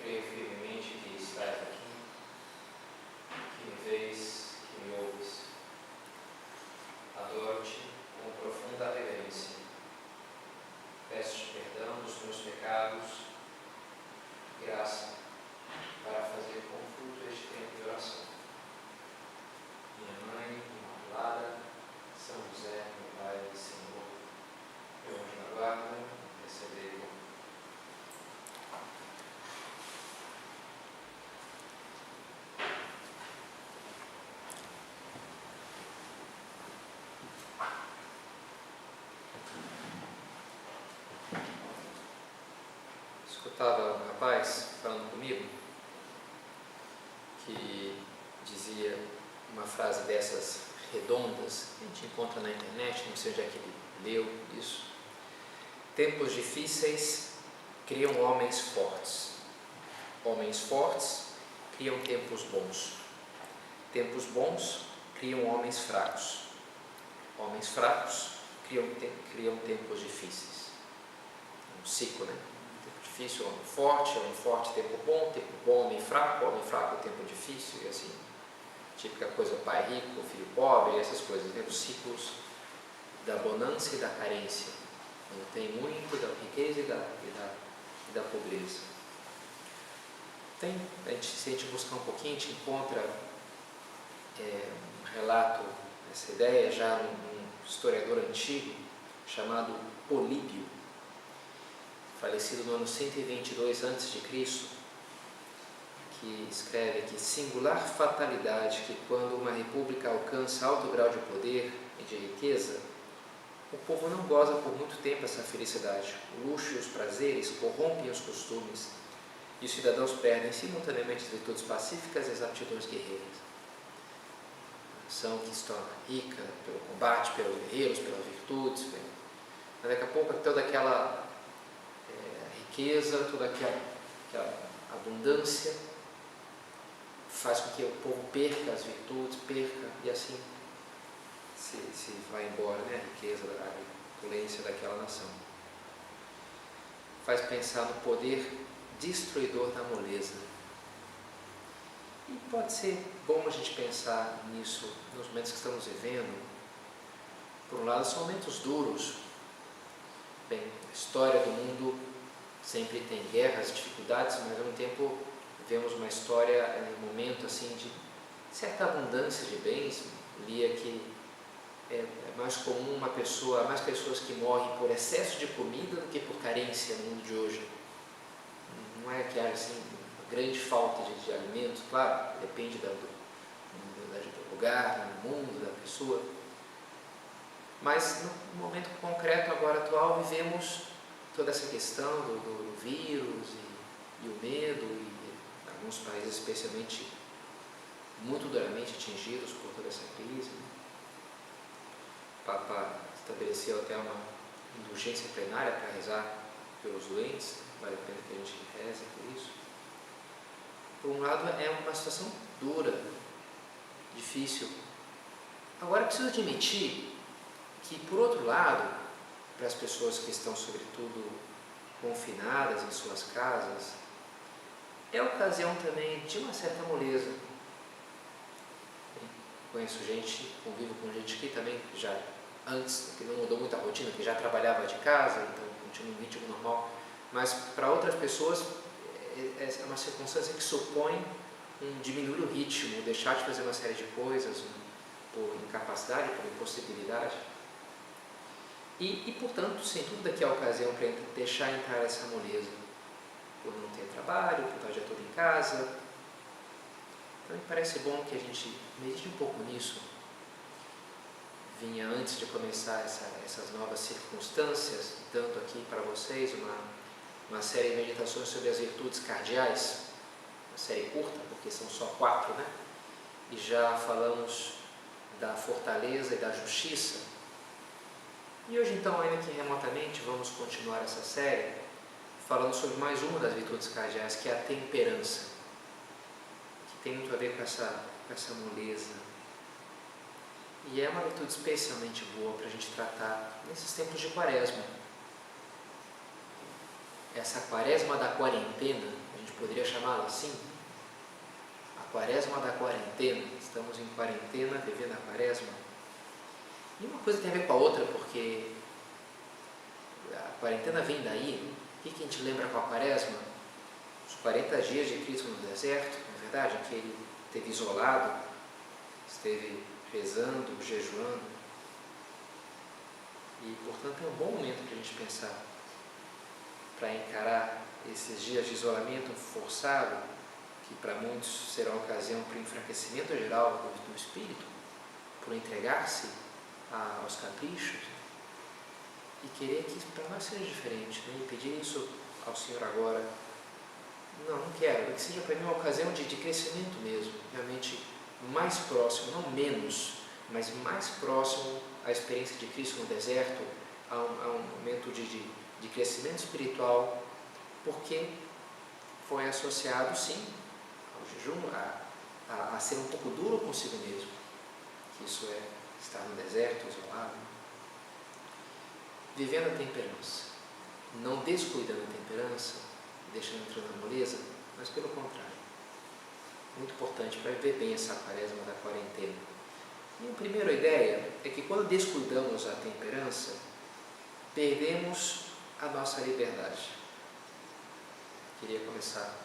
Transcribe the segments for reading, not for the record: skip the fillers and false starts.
Creio firmemente que estás aqui, que me vês, que me ouves. Adoro-te com profunda reverência. Peço-te perdão dos meus pecados, graça para fazer com fruto este tempo de oração. Minha Mãe Imaculada, São José, meu Pai e Senhor, meu anjo da guarda, recebei-o. Escutava um rapaz falando comigo que dizia uma frase dessas redondas que a gente encontra na internet, não sei onde é que ele leu isso. Tempos difíceis criam homens fortes. Homens fortes criam tempos bons. Tempos bons criam homens fracos. Homens fracos criam tempos difíceis. Um ciclo, né? Tempo difícil, homem forte, tempo bom, homem fraco, tempo difícil, e assim, típica coisa, pai rico, filho pobre, essas coisas, né? Os ciclos da bonança e da carência, quando tem muito, da riqueza e da pobreza. Se a gente buscar um pouquinho, a gente encontra um relato, essa ideia, já num historiador antigo, chamado Políbio, falecido no ano 122 a.C., que escreve que singular fatalidade que quando uma república alcança alto grau de poder e de riqueza, o povo não goza por muito tempo essa felicidade. O luxo e os prazeres corrompem os costumes e os cidadãos perdem simultaneamente as virtudes pacíficas e as aptidões guerreiras. A nação que se torna rica pelo combate, pelos guerreiros, pelas virtudes, mas daqui a pouco toda aquela riqueza, toda aquela abundância faz com que o povo perca as virtudes, e assim se vai embora, né? A riqueza, a opulência daquela nação. Faz pensar no poder destruidor da moleza. E pode ser bom a gente pensar nisso nos momentos que estamos vivendo. Por um lado, são momentos duros. Bem, a história do mundo sempre tem guerras, dificuldades, mas ao mesmo tempo vemos uma história, um momento assim de certa abundância de bens. Lia que é mais comum mais pessoas que morrem por excesso de comida do que por carência no mundo de hoje. Não é que haja assim uma grande falta de alimentos, claro, depende do lugar, do mundo, da pessoa. Mas no momento concreto, agora atual, vivemos toda essa questão do vírus e o medo, e alguns países especialmente muito duramente atingidos por toda essa crise. O Papa estabeleceu até uma indulgência plenária para rezar pelos doentes, vale a pena que a gente reze por isso. Por um lado, é uma situação dura, difícil. Agora, preciso admitir que, por outro lado, para as pessoas que estão, sobretudo, confinadas em suas casas, é ocasião também de uma certa moleza. Conheço gente, convivo com gente que também já antes, que não mudou muito a rotina, que já trabalhava de casa, então continua um ritmo normal, mas para outras pessoas é uma circunstância que supõe diminuir o ritmo, deixar de fazer uma série de coisas por incapacidade, por impossibilidade. E, portanto, sem dúvida que é a ocasião para deixar entrar essa moleza, por não ter trabalho, por estar o dia todo em casa. Então, me parece bom que a gente medite um pouco nisso. Vinha antes de começar essas novas circunstâncias, dando aqui para vocês uma série de meditações sobre as virtudes cardeais, uma série curta, porque são só 4, né? E já falamos da fortaleza e da justiça. E hoje, então, ainda que remotamente, vamos continuar essa série falando sobre mais uma das virtudes cardeais, que é a temperança, que tem muito a ver com essa moleza. E é uma virtude especialmente boa para a gente tratar nesses tempos de quaresma. Essa quaresma da quarentena, a gente poderia chamá-la assim, a quaresma da quarentena. Estamos em quarentena, vivendo a quaresma. E uma coisa tem a ver com a outra, porque a quarentena vem daí. O que a gente lembra com a quaresma? Os 40 dias de Cristo no deserto, não é verdade? Que ele esteve isolado, esteve rezando, jejuando. E, portanto, é um bom momento para a gente pensar, para encarar esses dias de isolamento forçado, que para muitos será uma ocasião para o enfraquecimento geral do espírito, por entregar-se aos caprichos, e querer que para nós seja diferente, né? E pedir isso ao Senhor agora. Não quero, que seja para mim uma ocasião de crescimento mesmo, realmente mais próximo, não menos, mas mais próximo à experiência de Cristo no deserto, a um momento de crescimento espiritual, porque foi associado, sim, ao jejum, a ser um pouco duro consigo mesmo, que isso é estar no deserto, isolado, vivendo a temperança, não descuidando a temperança, deixando entrar na moleza, mas pelo contrário, muito importante para viver bem essa quaresma da quarentena. E a primeira ideia é que quando descuidamos a temperança, perdemos a nossa liberdade. Queria começar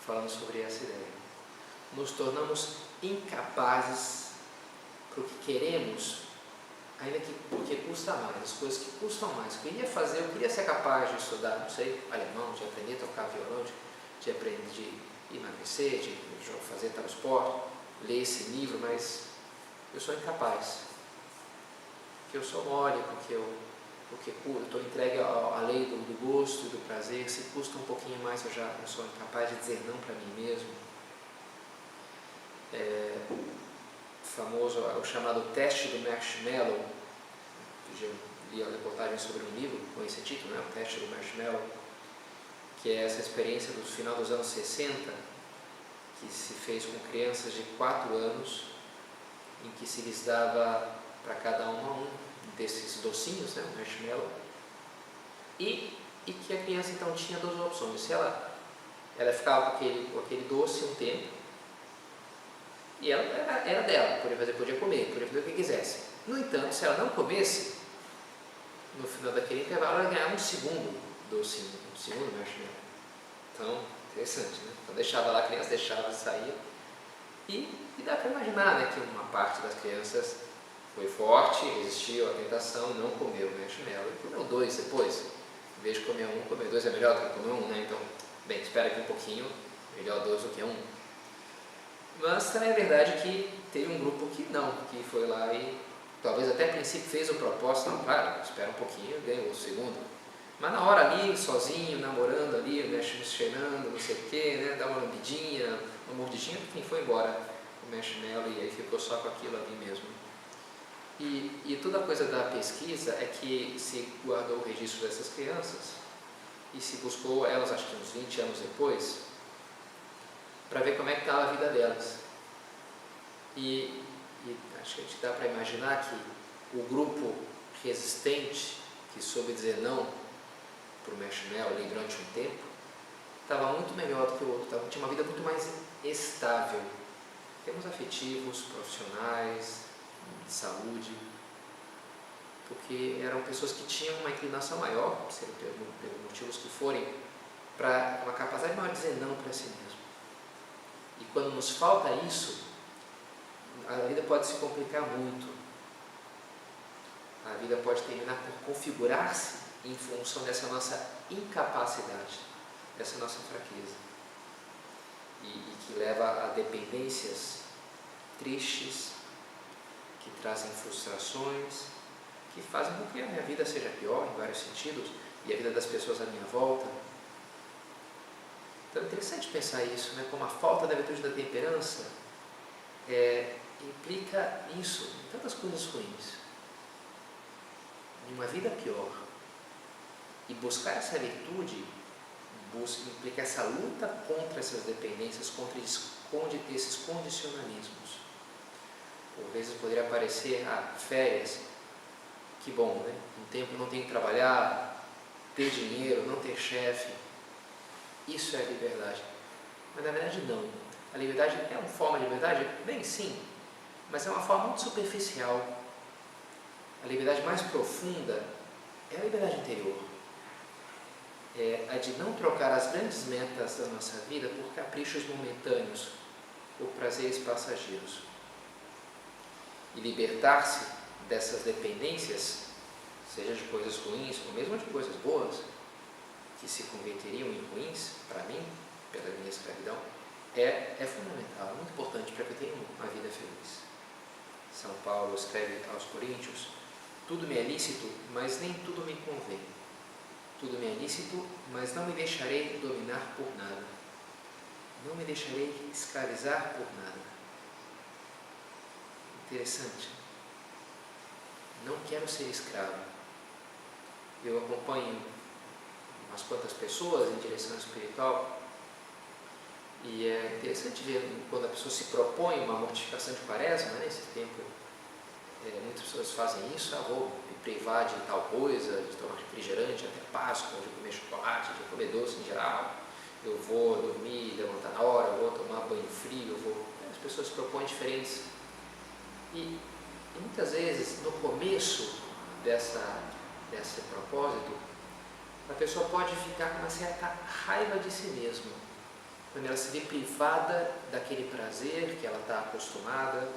falando sobre essa ideia. Nos tornamos incapazes para o que queremos, ainda que porque custa mais, as coisas que custam mais. Eu queria ser capaz de estudar, não sei, alemão, de aprender a tocar violão, de aprender de emagrecer, de fazer tal esporte, ler esse livro, mas eu sou incapaz. Porque eu sou mole, porque eu estou entregue à lei do gosto e do prazer. Se custa um pouquinho mais, eu sou incapaz de dizer não para mim mesmo. Famoso, o chamado teste do marshmallow. Eu li a reportagem sobre um livro com esse título, né? O teste do marshmallow, que é essa experiência do final dos anos 60, que se fez com crianças de 4 anos, em que se lhes dava para cada um desses docinhos, né? O marshmallow, e que a criança então tinha 2 opções. Se ela ficava com aquele doce um tempo, e ela era dela, podia comer, podia fazer o que quisesse. No entanto, se ela não comesse, no final daquele intervalo ela ganhava um segundo docinho, um segundo marshmallow. Então, interessante, né? Então deixava lá, a criança deixava, saía. E dá para imaginar, né, que uma parte das crianças foi forte, resistiu à tentação, não comeu o marshmallow e comeu 2 depois. Em vez de comer 1, comer 2 é melhor do que comer 1, né? Então, bem, espera aqui um pouquinho, melhor 2 do que 1. Mas também é verdade que teve um grupo que não, que foi lá e talvez até a princípio fez o propósito, não, claro, espera um pouquinho, ganhou o segundo. Mas na hora ali, sozinho, namorando ali, cheirando, não sei o que, né, dá uma lambidinha, uma mordidinha, enfim, foi embora o marshmallow e aí ficou só com aquilo ali mesmo. E toda a coisa da pesquisa é que se guardou o registro dessas crianças e se buscou elas, acho que uns 20 anos depois, para ver como é que estava a vida delas. E acho que a gente dá para imaginar que o grupo resistente, que soube dizer não para o marshmallow ali durante um tempo, estava muito melhor do que o outro, tinha uma vida muito mais estável, em termos afetivos, profissionais, de saúde, porque eram pessoas que tinham uma inclinação maior, pelos motivos que forem, para uma capacidade maior de dizer não para si mesmo. E quando nos falta isso, a vida pode se complicar muito. A vida pode terminar por configurar-se em função dessa nossa incapacidade, dessa nossa fraqueza. E que leva a dependências tristes, que trazem frustrações, que fazem com que a minha vida seja pior em vários sentidos, e a vida das pessoas à minha volta. Então é interessante pensar isso, né? Como a falta da virtude da temperança implica isso, em tantas coisas ruins, em uma vida pior. E buscar essa virtude implica essa luta contra essas dependências, contra esses condicionalismos. Por vezes poderia parecer, férias, que bom, né? Um tempo não tem que trabalhar, ter dinheiro, não ter chefe. Isso é liberdade. Mas na verdade não. A liberdade é uma forma de liberdade? Bem, sim, mas é uma forma muito superficial. A liberdade mais profunda é a liberdade interior. É a de não trocar as grandes metas da nossa vida por caprichos momentâneos, por prazeres passageiros. E libertar-se dessas dependências, seja de coisas ruins ou mesmo de coisas boas, que se converteriam em ruins para mim, pela minha escravidão, é fundamental, é muito importante para que eu tenha uma vida feliz. São Paulo escreve aos Coríntios: tudo me é lícito, mas nem tudo me convém. Tudo me é lícito, mas não me deixarei dominar por nada. Não me deixarei escravizar por nada. Interessante. Não quero ser escravo. Eu acompanho umas quantas pessoas em direção espiritual e é interessante ver quando a pessoa se propõe uma mortificação de quaresma, né, nesse tempo. Muitas pessoas fazem isso: vou me privar de tal coisa, de tomar refrigerante até Páscoa, de comer chocolate, de comer doce em geral, eu vou dormir, levantar na hora, eu vou tomar banho frio, as pessoas se propõem diferentes. E muitas vezes, no começo desse propósito, a pessoa pode ficar com uma certa raiva de si mesma, quando ela se vê privada daquele prazer que ela está acostumada.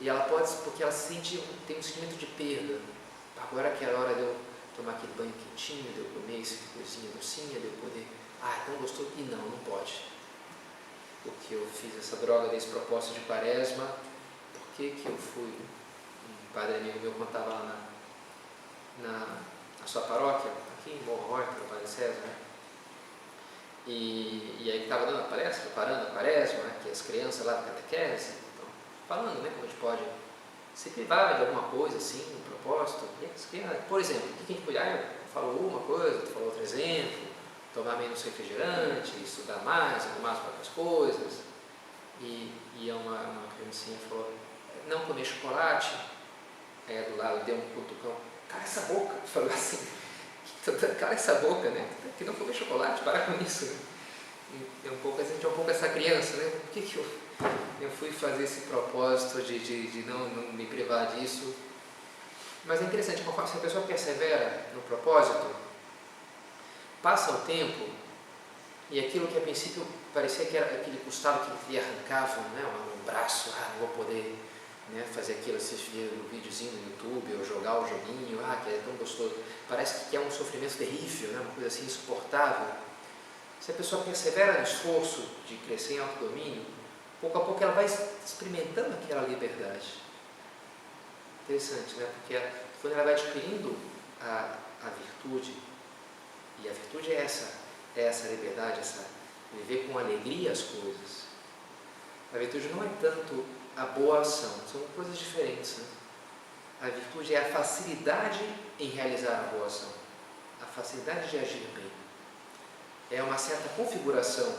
E ela pode, porque ela tem um sentimento de perda. Agora que é a hora de eu tomar aquele banho quentinho, de eu comer esse coisinha docinha, de eu poder, é tão gostoso. E não pode. Porque eu fiz essa droga desse propósito de quaresma, por que eu fui? Um padre amigo meu contava lá na sua paróquia, aqui em Morro Horta, no Padre César, né? E aí estava dando a palestra, preparando a quaresma, né? Que as crianças lá da catequese, falando, né, como a gente pode se privar de alguma coisa, assim, um propósito. Por exemplo, o que a gente pode... eu falo uma coisa, tu falou outro exemplo, tomar menos refrigerante, estudar mais, arrumar as próprias coisas. E uma criancinha falou: não comer chocolate. Aí do lado deu um cutucão: cala essa boca. Falou assim: cala essa boca, né? Que não comer chocolate, para com isso, né? E a gente é um pouco essa criança, né? Por que eu fui fazer esse propósito de não me privar disso? Mas é interessante, conforme se a pessoa persevera no propósito, passa o tempo e aquilo que a princípio parecia que era aquele custava, que lhe arrancava, né, um braço, não vou poder, né, fazer aquilo, assistir um videozinho no YouTube ou jogar o joguinho, que é tão gostoso, parece que é um sofrimento terrível, né, uma coisa assim insuportável. Se a pessoa persevera no esforço de crescer em autodomínio, pouco a pouco ela vai experimentando aquela liberdade. Interessante, né? Porque quando ela vai adquirindo a virtude, e a virtude é essa liberdade, viver com alegria as coisas. A virtude não é tanto a boa ação, são coisas diferentes, né? A virtude é a facilidade em realizar a boa ação, a facilidade de agir bem. É uma certa configuração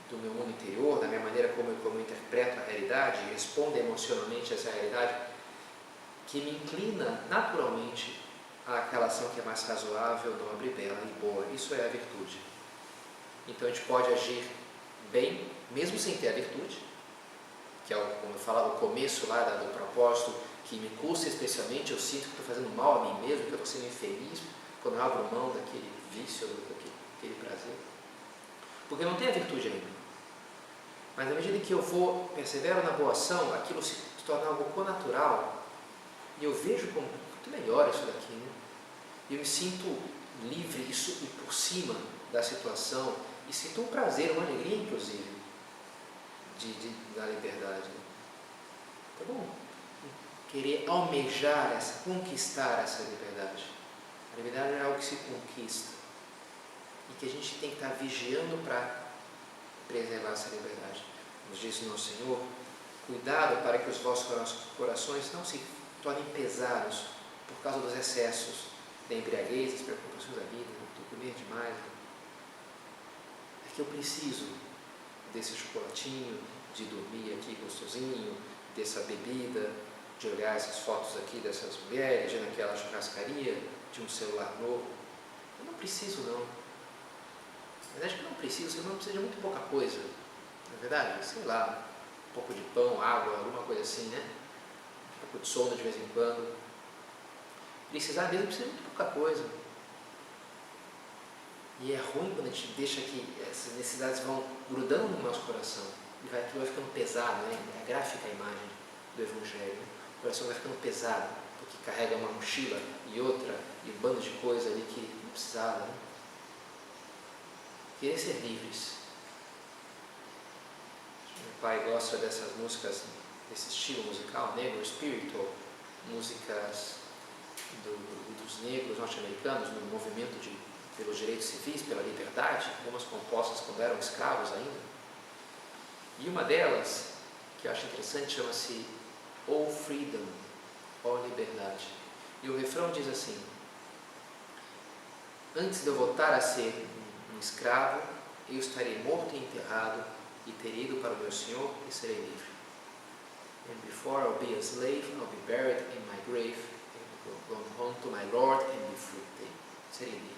do meu mundo interior, da minha maneira como eu interpreto a realidade e respondo emocionalmente a essa realidade, que me inclina naturalmente àquela ação que é mais razoável, nobre, bela e boa. Isso é a virtude. Então a gente pode agir bem, mesmo sem ter a virtude, que é, como eu falava, o começo lá do propósito, que me custa especialmente, eu sinto que estou fazendo mal a mim mesmo, que eu estou sendo infeliz quando eu abro mão daquele vício, daquele prazer. Porque eu não tenho a virtude ainda. Mas na medida que eu persevero na boa ação, aquilo se torna algo conatural, e eu vejo como muito melhor isso daqui, né? E eu me sinto livre e por cima da situação, e sinto um prazer, uma alegria, inclusive, da liberdade. Né? Tá bom? Querer almejar, conquistar essa liberdade. A liberdade é algo que se conquista, e que a gente tem que estar vigiando para preservar essa liberdade. Nos diz o nosso Senhor: cuidado para que os vossos corações não se tornem pesados por causa dos excessos da embriaguez, das preocupações da vida, do comer demais. É que eu preciso desse chocolatinho, de dormir aqui gostosinho, dessa bebida, de olhar essas fotos aqui dessas mulheres, de ir naquela churrascaria, de um celular novo. Eu não preciso, não. Mas acho que não precisa, o ser humano precisa de muito pouca coisa. Na verdade, sei lá, um pouco de pão, água, alguma coisa assim, né? Um pouco de sono de vez em quando. Precisar mesmo precisa de muito pouca coisa. E é ruim quando a gente deixa que essas necessidades vão grudando no nosso coração. E aquilo vai ficando pesado, né? É gráfica a imagem do Evangelho. Né? O coração vai ficando pesado, porque carrega uma mochila e outra, e um bando de coisa ali que não precisava. Né? Querer ser livres. Meu pai gosta dessas músicas, desse estilo musical, negro spiritual, músicas dos negros norte-americanos no movimento pelos direitos civis, pela liberdade, algumas compostas quando eram escravos ainda. E uma delas, que eu acho interessante, chama-se Oh Freedom, Oh Liberdade. E o refrão diz assim: antes de eu voltar a ser um escravo, eu estarei morto e enterrado, e terei ido para o meu Senhor e serei livre. And before I'll be a slave, I'll be buried in my grave, and go home to my Lord and be free. Serei livre.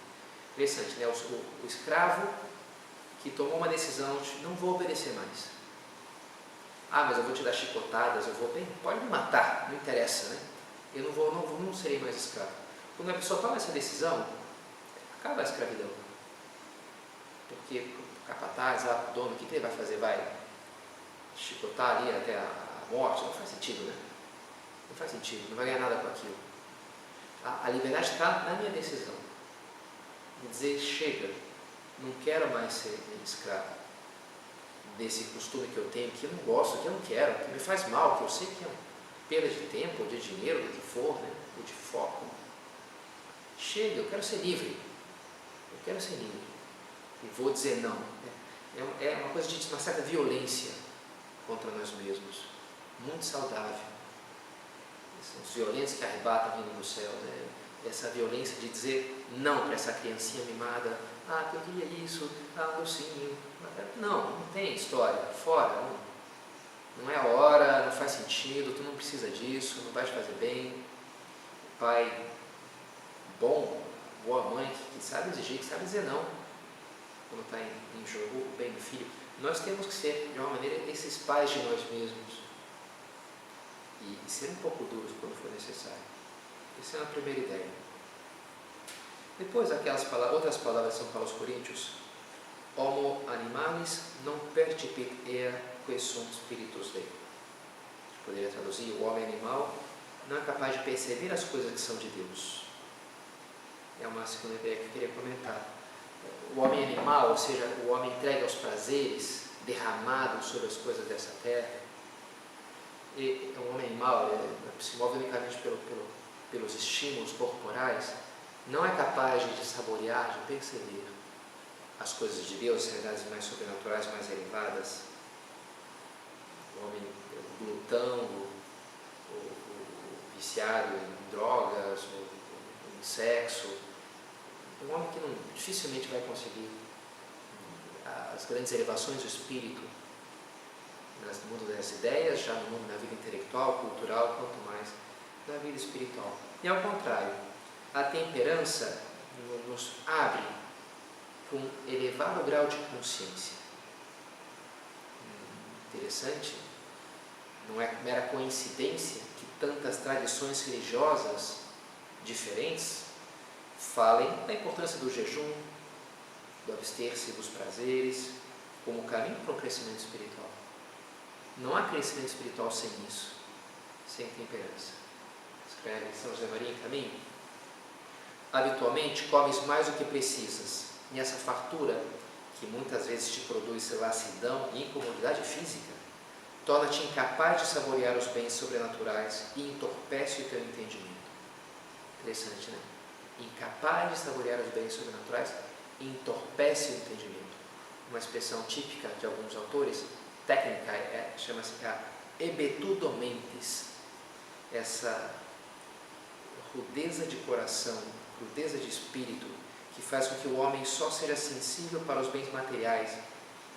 Interessante, né? O escravo que tomou uma decisão de não vou obedecer mais. Ah, mas eu vou te dar chicotadas, eu vou, bem, pode me matar, não interessa, né? Eu não serei mais escravo. Quando a pessoa toma essa decisão, acaba a escravidão. Porque o capataz, o dono, o que ele vai fazer? Vai chicotar ali até a morte? Não faz sentido, né? Não faz sentido, não vai ganhar nada com aquilo. A liberdade está na minha decisão. De dizer, chega, não quero mais ser escravo desse costume que eu tenho, que eu não gosto, que eu não quero, que me faz mal, que eu sei que é perda de tempo, ou de dinheiro, do que for, né? Ou de foco. Chega, eu quero ser livre. Eu quero ser livre. E vou dizer não. É uma coisa de uma certa violência contra nós mesmos. Muito saudável. São os violentos que arrebatam vindo do céu, né? Essa violência de dizer não para essa criancinha mimada. Ah, eu queria isso, um docinho. Não tem história, fora. Não é a hora, não faz sentido, tu não precisa disso, não vai te fazer bem. Pai bom, boa mãe, que sabe exigir, que sabe dizer não, quando está em jogo o bem do filho. Nós temos que ser, de uma maneira, esses pais de nós mesmos. E ser um pouco duros quando for necessário. Essa é a primeira ideia. Depois, outras palavras de São Paulo aos Coríntios: Homo animalis non percipit ea quae sunt spiritus Dei. A gente poderia traduzir: o homem animal não é capaz de perceber as coisas que são de Deus. É uma segunda ideia que eu queria comentar. O homem animal, ou seja, o homem entregue aos prazeres, derramado sobre as coisas dessa terra. E o homem animal se move unicamente pelos estímulos corporais, não é capaz de saborear, de perceber as coisas de Deus, as realidades mais sobrenaturais, mais elevadas. O homem glutão, o viciado em drogas, em sexo, um homem que dificilmente vai conseguir as grandes elevações do espírito no mundo das ideias, já no mundo da vida intelectual, cultural, quanto mais na vida espiritual. E ao contrário, a temperança nos abre para um elevado grau de consciência. Interessante, não é mera coincidência que tantas tradições religiosas diferentes falem da importância do jejum, do abster-se dos prazeres, como caminho para o crescimento espiritual. Não há crescimento espiritual sem isso, sem temperança. Escreve São José Maria em Caminho: habitualmente comes mais do que precisas, e essa fartura, que muitas vezes te produz lassidão e incomodidade física, torna-te incapaz de saborear os bens sobrenaturais e entorpece o teu entendimento. Interessante, né? Incapaz de saborear os bens sobrenaturais e entorpece o entendimento. Uma expressão típica de alguns autores, técnica, chama-se a hebetudo mentis. Essa rudeza de coração, rudeza de espírito, que faz com que o homem só seja sensível para os bens materiais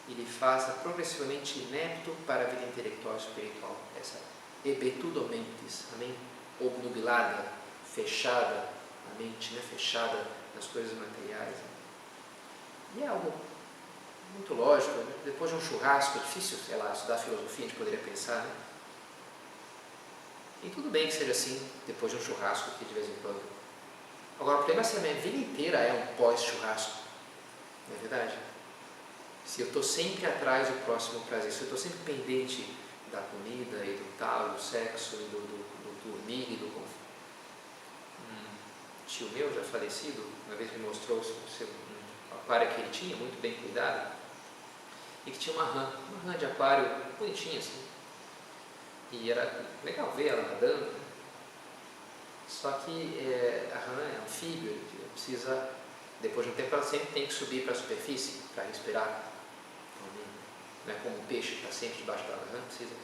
e lhe faça progressivamente inepto para a vida intelectual e espiritual. Essa hebetudo mentis, amém? Obnubilada, fechada, a mente, né? Fechada nas coisas materiais. E é algo muito lógico. Depois de um churrasco, é difícil, sei lá, estudar filosofia, a gente poderia pensar, né? E tudo bem que seja assim, depois de um churrasco aqui de vez em quando. Agora, o problema é se a minha vida inteira é um pós-churrasco, não é verdade? Se eu estou sempre atrás do próximo prazer, se eu estou sempre pendente da comida e do tal, do sexo e do dormir e do conforto. Um tio meu, já falecido, uma vez me mostrou um aquário que ele tinha, muito bem cuidado, e que tinha uma rã de aquário bonitinha assim. E era legal ver ela nadando, né? Só que a rã é anfíbio, ele precisa, depois de um tempo, ela sempre tem que subir para a superfície para respirar. Não é como um peixe que está sempre debaixo da água, precisa.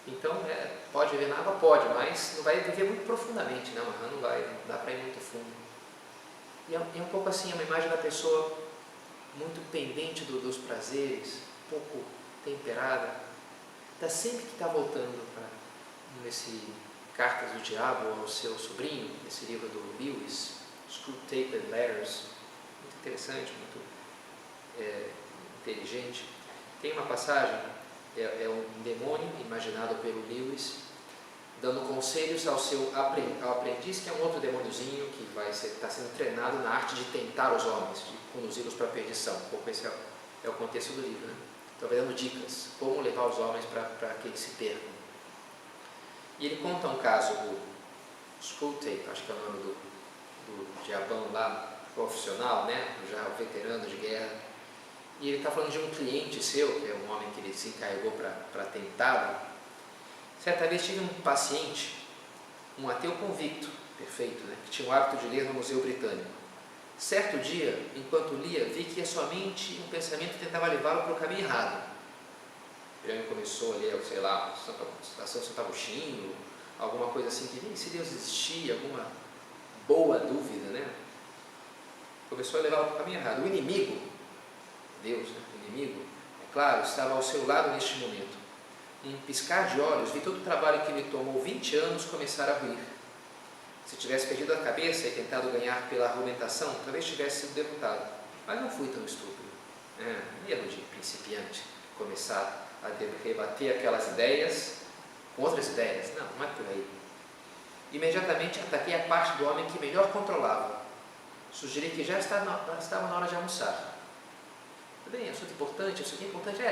Então, pode viver na água? Pode, mas não vai viver muito profundamente, né? Uma rã não dá para ir muito fundo. E é um pouco assim, é uma imagem da pessoa muito pendente dos prazeres, pouco temperada, está sempre que está voltando para nesse Cartas do Diabo ao seu sobrinho, esse livro do Lewis, Screwtape Letters, muito interessante, muito inteligente. Tem uma passagem, é um demônio imaginado pelo Lewis, dando conselhos ao aprendiz, que é um outro demôniozinho que está sendo treinado na arte de tentar os homens, de conduzi-los para a perdição. Um pouco esse é o contexto do livro, né? Então, dando dicas, como levar os homens para que eles se percam. E ele conta um caso do Screwtape, acho que é o nome do diabão lá, profissional, né? Já veterano de guerra. E ele está falando de um cliente seu, que é um homem que ele se encarregou para tentá-lo. Certa vez tive um paciente, um ateu convicto, perfeito, né? Que tinha o hábito de ler no Museu Britânico. Certo dia, enquanto lia, vi que somente um pensamento tentava levá-lo para o caminho errado. Ele começou a ler, sei lá, Estação Santo Agostinho, alguma coisa assim, que nem se Deus existia, alguma boa dúvida, né? Começou a levá-lo para o caminho errado. O inimigo, Deus, né? O inimigo, é claro, estava ao seu lado neste momento. Em piscar de olhos, vi todo o trabalho que me tomou 20 anos começar a ruir. Se tivesse perdido a cabeça e tentado ganhar pela argumentação, talvez tivesse sido derrotado. Mas não fui tão estúpido. Erro de principiante, começar a rebater aquelas ideias com outras ideias. Não é por aí. Imediatamente ataquei a parte do homem que melhor controlava. Sugeri que já estava na hora de almoçar. Tudo bem, assunto importante, isso aqui é importante,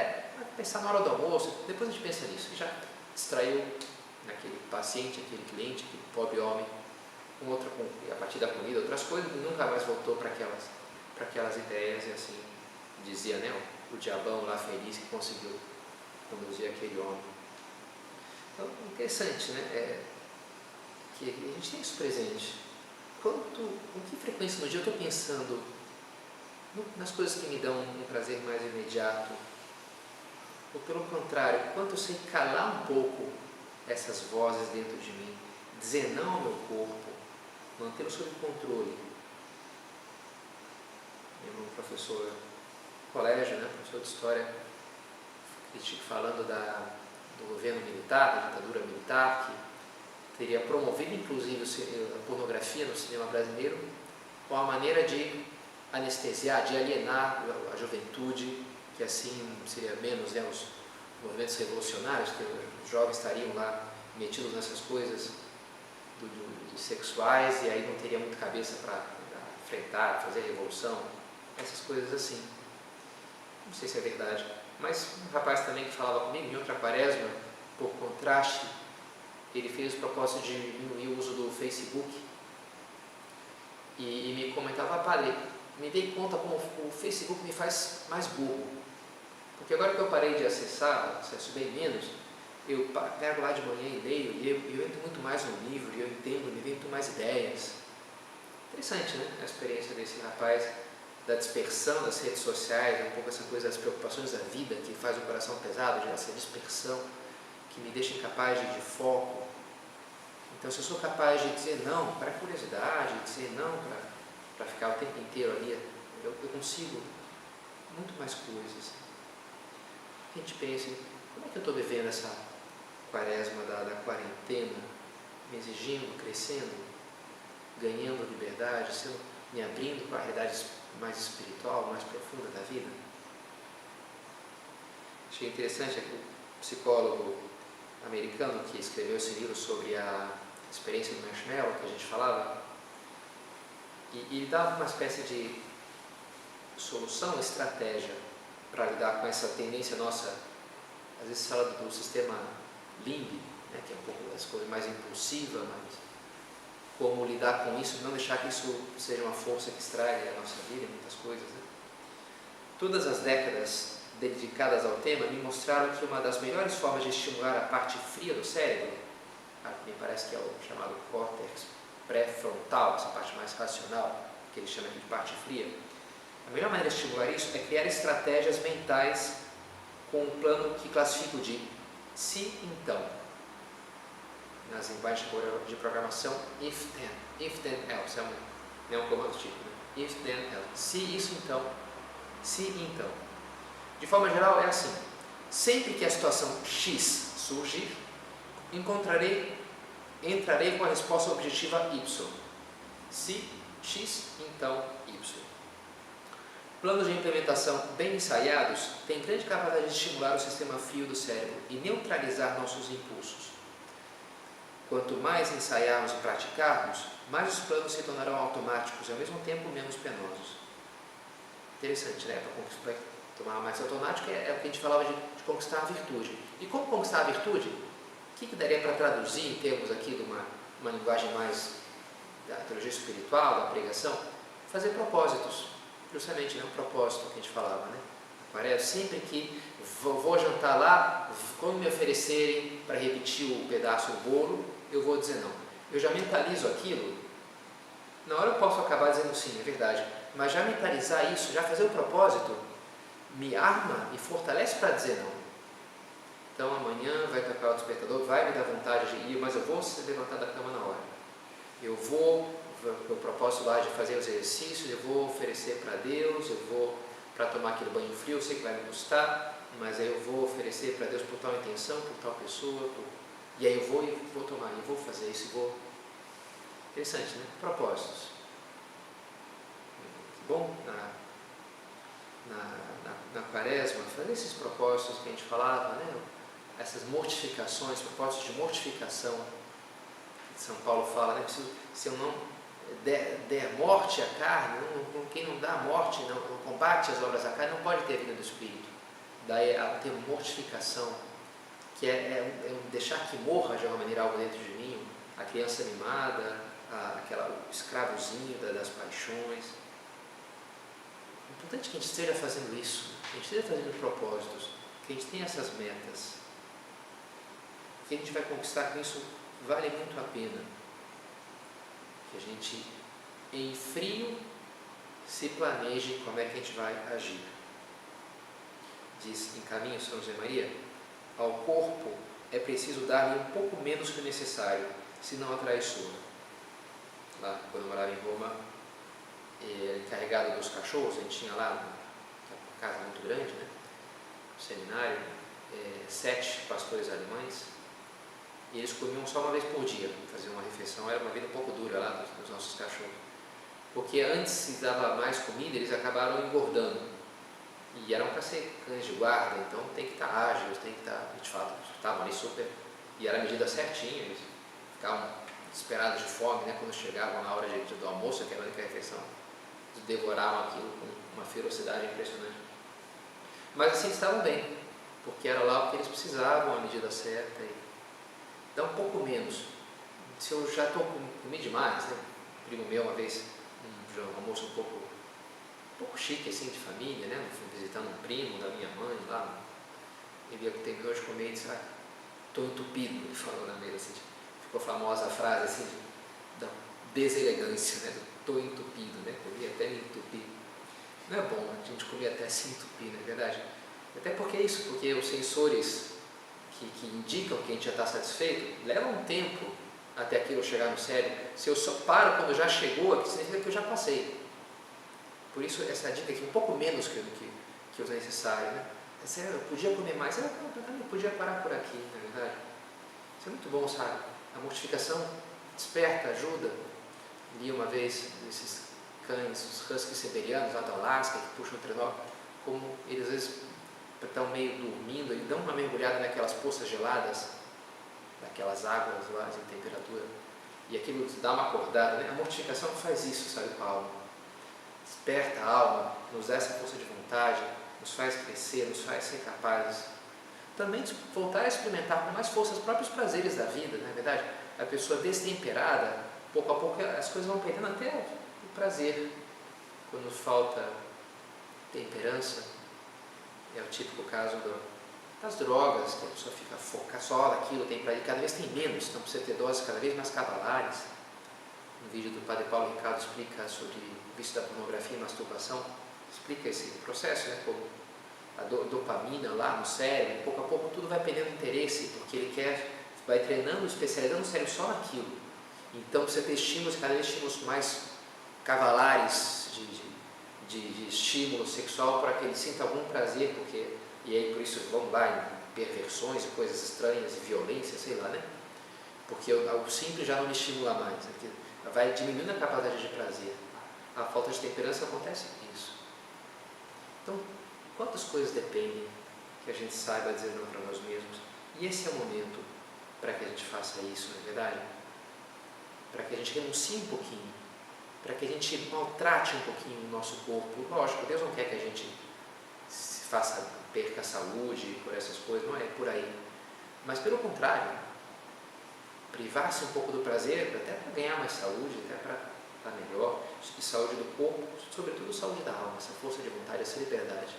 pensar na hora do almoço, depois a gente pensa nisso. E já distraiu aquele paciente, aquele cliente, aquele pobre homem, a partir da comida, outras coisas, e nunca mais voltou para aquelas ideias, e assim dizia, né, o diabão lá feliz que conseguiu conduzir aquele homem. Então, interessante, né, que a gente tem isso presente. Com que frequência no dia eu estou pensando nas coisas que me dão um prazer mais imediato? Ou pelo contrário, quanto eu sei calar um pouco essas vozes dentro de mim, dizer não ao meu corpo, mantê-lo sob controle. Meu professor de colégio, né, professor de história, falando do governo militar, da ditadura militar, que teria promovido inclusive a pornografia no cinema brasileiro com a maneira de anestesiar, de alienar a juventude, que assim seria menos, né, os movimentos revolucionários, que os jovens estariam lá metidos nessas coisas sexuais, e aí não teria muita cabeça para enfrentar, fazer revolução, essas coisas assim. Não sei se é verdade, mas um rapaz também que falava comigo, em outra quaresma, por contraste, ele fez o propósito de diminuir o uso do Facebook e me comentava, padre, me dei conta como o Facebook me faz mais burro, porque agora que eu parei de acesso bem menos, eu pego lá de manhã e leio, e eu entro muito mais no livro, e eu entendo, me vem muito mais ideias. Interessante, né? A experiência desse rapaz, da dispersão das redes sociais, um pouco essa coisa das preocupações da vida, que faz o coração pesado, de essa dispersão, que me deixa incapaz de foco. Então, se eu sou capaz de dizer não para a curiosidade, dizer não para ficar o tempo inteiro ali, eu consigo muito mais coisas. A gente pensa, como é que eu estou vivendo essa quaresma da quarentena, me exigindo, crescendo, ganhando liberdade, me abrindo para a realidade mais espiritual, mais profunda da vida? Achei interessante o psicólogo americano que escreveu esse livro sobre a experiência do marshmallow, que a gente falava, e ele dava uma espécie de solução, estratégia para lidar com essa tendência nossa. Às vezes se fala do sistema limbic, né, que é um pouco das coisas mais impulsiva, mas como lidar com isso, não deixar que isso seja uma força que estrague a nossa vida e muitas coisas, né? Todas as décadas dedicadas ao tema me mostraram que uma das melhores formas de estimular a parte fria do cérebro, me parece que é o chamado córtex pré-frontal, essa parte mais racional, que ele chama aqui de parte fria, a melhor maneira de estimular isso é criar estratégias mentais com um plano que classifico de se então. Nas linguagens de programação, if then else, é um comando tipo, né? If then else, se isso então, se então. De forma geral é assim, sempre que a situação X surgir, entrarei com a resposta objetiva Y. Se X, então Y. Planos de implementação bem ensaiados têm grande capacidade de estimular o sistema frio do cérebro e neutralizar nossos impulsos. Quanto mais ensaiarmos e praticarmos, mais os planos se tornarão automáticos e ao mesmo tempo menos penosos. Interessante, né? Para tornar mais automático é o que a gente falava de conquistar a virtude. E como conquistar a virtude? O que daria para traduzir em termos aqui de uma linguagem mais da teologia espiritual, da pregação? Fazer propósitos. Justamente, né? Um propósito que a gente falava, né? Parece sempre que vou jantar lá, quando me oferecerem para repetir o pedaço do bolo, eu vou dizer não. Eu já mentalizo aquilo. Na hora eu posso acabar dizendo sim, é verdade. Mas já mentalizar isso, já fazer o propósito, me arma e fortalece para dizer não. Então amanhã vai tocar o despertador, vai me dar vontade de ir, mas eu vou se levantar da cama na hora. Eu vou, o propósito lá de fazer os exercícios, eu vou oferecer para Deus, eu vou para tomar aquele banho frio, eu sei que vai me custar, mas aí eu vou oferecer para Deus por tal intenção, por tal pessoa, e aí eu vou tomar, eu vou fazer isso, Interessante, né? Propósitos. Bom, na quaresma, fazer esses propósitos que a gente falava, né? Essas mortificações, propósitos de mortificação, que São Paulo fala, né? Se eu não der morte à carne, quem não dá morte, não combate as obras da carne, não pode ter vida do Espírito. Daí o termo mortificação, que é deixar que morra de alguma maneira algo dentro de mim, a criança mimada, o escravozinho das paixões. É importante que a gente esteja fazendo isso, que a gente esteja fazendo propósitos, que a gente tenha essas metas. O que a gente vai conquistar com isso vale muito a pena. Que a gente, em frio, se planeje como é que a gente vai agir. Diz em Caminho São José Maria, ao corpo é preciso dar-lhe um pouco menos que o necessário, senão atraiçoa. Lá, quando eu morava em Roma, encarregado dos cachorros, a gente tinha lá uma casa muito grande, né? Um seminário, 7 pastores alemães, e eles comiam só uma vez por dia, faziam uma refeição. Era uma vida um pouco dura lá dos nossos cachorros, porque antes se dava mais comida, eles acabaram engordando, e eram para ser cães de guarda, então tem que estar ágeis, tem que estar, de fato, estavam ali super, e era a medida certinha, eles ficavam desesperados de fome, né? Quando chegavam na hora do almoço, que era a única refeição, eles devoravam aquilo com uma ferocidade impressionante. Mas assim estavam bem, porque era lá o que eles precisavam, a medida certa, e dá um pouco menos. Se eu já comi demais, né? Um primo meu uma vez, um almoço um pouco chique assim, de família, né? Fui visitando um primo da minha mãe lá, ele terminou de comer e disse, estou entupido, ele falou na mesa assim, ficou famosa a frase assim, da deselegância, né? Estou entupido, né? Comi até me entupir. Não é bom a gente comer até se entupir, não é verdade? Até porque é isso, porque os sensores que indicam que a gente já está satisfeito, levam um tempo até aquilo chegar no cérebro. Se eu só paro quando já chegou, significa que eu já passei. Por isso essa dica aqui, um pouco menos que o necessário, né? Eu podia comer mais, eu podia parar por aqui, na verdade. Isso é muito bom, sabe? A mortificação desperta, ajuda. Li uma vez esses cães, os huskies siberianos lá da Alasca, que puxam o trenó, como eles às vezes estão meio dormindo e dão uma mergulhada naquelas poças geladas, daquelas águas lá de temperatura, e aquilo dá uma acordada, né? A mortificação faz isso, sabe, com a alma. Desperta a alma, nos dá essa força de vontade, nos faz crescer, nos faz ser capazes. Também voltar a experimentar com mais força os próprios prazeres da vida, não é verdade? A pessoa destemperada, pouco a pouco as coisas vão perdendo até o prazer. Quando falta temperança, é o típico caso das drogas, que a pessoa fica focada só naquilo, tem prazer, cada vez tem menos, então precisa ter doses cada vez mais cavalares. No vídeo do Padre Paulo Ricardo explica sobre o vício da pornografia e masturbação, explica esse processo, né, como a dopamina lá no cérebro, pouco a pouco tudo vai perdendo interesse, porque ele vai treinando, especializando o cérebro só naquilo. Então precisa ter estímulos, cada vez estímulos mais cavalares de estímulo sexual para que ele sinta algum prazer, e aí por isso vão lá em perversões e coisas estranhas e violência, sei lá, né? Porque o simples já não me estimula mais, né? Vai diminuindo a capacidade de prazer. A falta de temperança acontece isso. Então, quantas coisas dependem que a gente saiba dizer não para nós mesmos? E esse é o momento para que a gente faça isso, não é verdade? Para que a gente renuncie um pouquinho, para que a gente maltrate um pouquinho o nosso corpo. Lógico, Deus não quer que a gente perca a saúde por essas coisas, não é por aí. Mas pelo contrário, privar-se um pouco do prazer, até para ganhar mais saúde, até para estar melhor, e saúde do corpo, sobretudo saúde da alma, essa força de vontade, essa liberdade,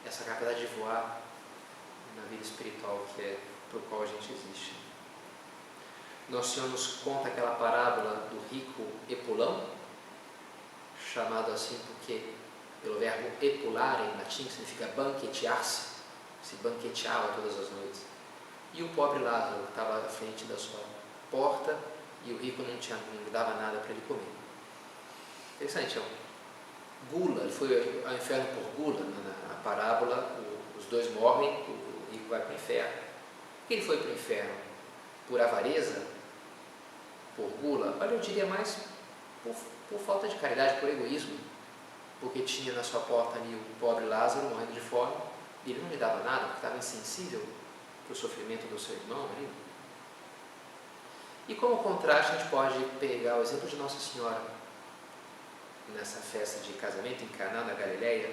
essa capacidade de voar na vida espiritual que é para o qual a gente existe. Nosso Senhor nos conta aquela parábola do rico epulão, chamado assim porque, pelo verbo epulare em latim, significa banquetear-se, se banqueteava todas as noites. E o pobre Lázaro, que estava à frente da sua porta, e o rico não lhe dava nada para ele comer. Interessante, gula, ele foi ao inferno por gula, na parábola, os dois morrem, o rico vai para o inferno. Por que ele foi para o inferno? Por avareza? Por gula? Olha, eu diria mais por falta de caridade, por egoísmo, porque tinha na sua porta ali o pobre Lázaro morrendo de fome, e ele não lhe dava nada, porque estava insensível para o sofrimento do seu irmão ali. E como contraste, a gente pode pegar o exemplo de Nossa Senhora, nessa festa de casamento em Caná, na Galileia,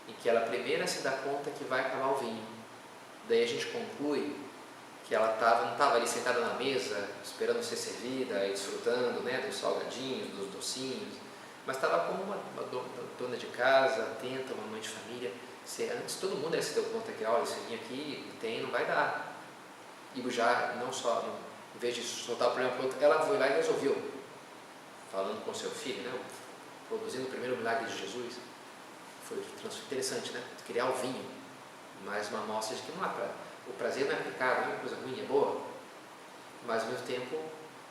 em que ela primeiro se dá conta que vai acabar o vinho. Daí a gente conclui que ela não estava ali sentada na mesa, esperando ser servida e desfrutando, né, dos salgadinhos, dos docinhos, mas estava como uma dona de casa, atenta, uma mãe de família. Antes todo mundo se deu conta que, olha, esse vinho aqui tem, não vai dar. E já, não só, em vez de soltar o problema para o outro, ela foi lá e resolveu, falando com seu filho, né, produzindo o primeiro milagre de Jesus. Foi interessante, né? Criar o vinho, mais uma amostra de que não há o prazer não é pecado, não é uma coisa ruim, é boa, mas ao mesmo tempo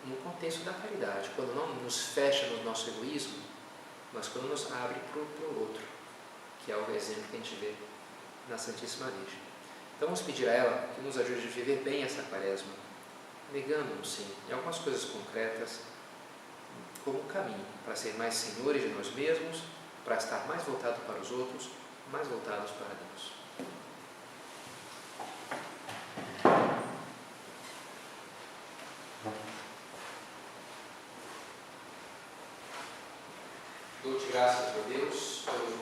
no contexto da caridade, quando não nos fecha no nosso egoísmo, mas quando nos abre para o outro, que é o exemplo que a gente vê na Santíssima Virgem. Então vamos pedir a ela que nos ajude a viver bem essa quaresma, negando-nos sim em algumas coisas concretas, como um caminho para ser mais senhores de nós mesmos, para estar mais voltados para os outros, mais voltados para Deus. Dou-te graças, meu Deus, pelos